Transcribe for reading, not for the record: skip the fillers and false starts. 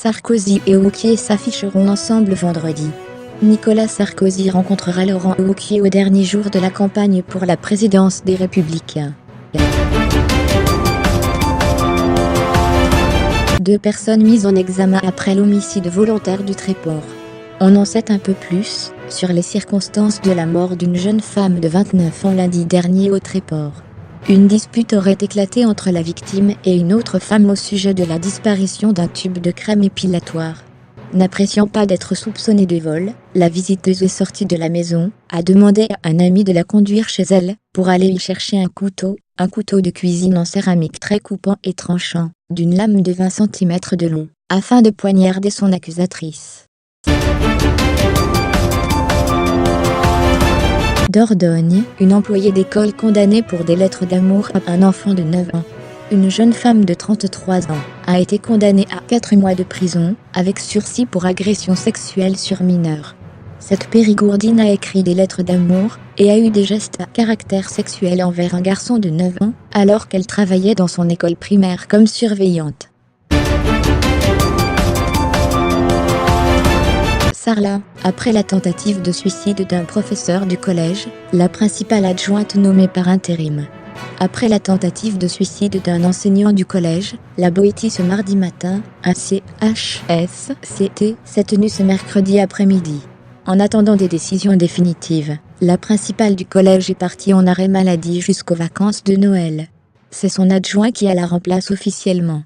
Sarkozy et Wauquiez s'afficheront ensemble vendredi. Nicolas Sarkozy rencontrera Laurent Wauquiez au dernier jour de la campagne pour la présidence des Républicains. 2 personnes mises en examen après l'homicide volontaire du Tréport. On en sait un peu plus sur les circonstances de la mort d'une jeune femme de 29 ans lundi dernier au Tréport. Une dispute aurait éclaté entre la victime et une autre femme au sujet de la disparition d'un tube de crème épilatoire. N'appréciant pas d'être soupçonnée de vol, la visiteuse est sortie de la maison, a demandé à un ami de la conduire chez elle, pour aller y chercher un couteau de cuisine en céramique très coupant et tranchant, d'une lame de 20 cm de long, afin de poignarder son accusatrice. Dordogne, une employée d'école condamnée pour des lettres d'amour à un enfant de 9 ans. Une jeune femme de 33 ans a été condamnée à 4 mois de prison, avec sursis pour agression sexuelle sur mineur. Cette périgourdine a écrit des lettres d'amour et a eu des gestes à caractère sexuel envers un garçon de 9 ans, alors qu'elle travaillait dans son école primaire comme surveillante. Sarlat, après la tentative de suicide d'un professeur du collège, la principale adjointe nommée par intérim. Après la tentative de suicide d'un enseignant du collège, la Boétie ce mardi matin, un CHSCT s'est tenu ce mercredi après-midi. En attendant des décisions définitives, la principale du collège est partie en arrêt maladie jusqu'aux vacances de Noël. C'est son adjoint qui la remplace officiellement.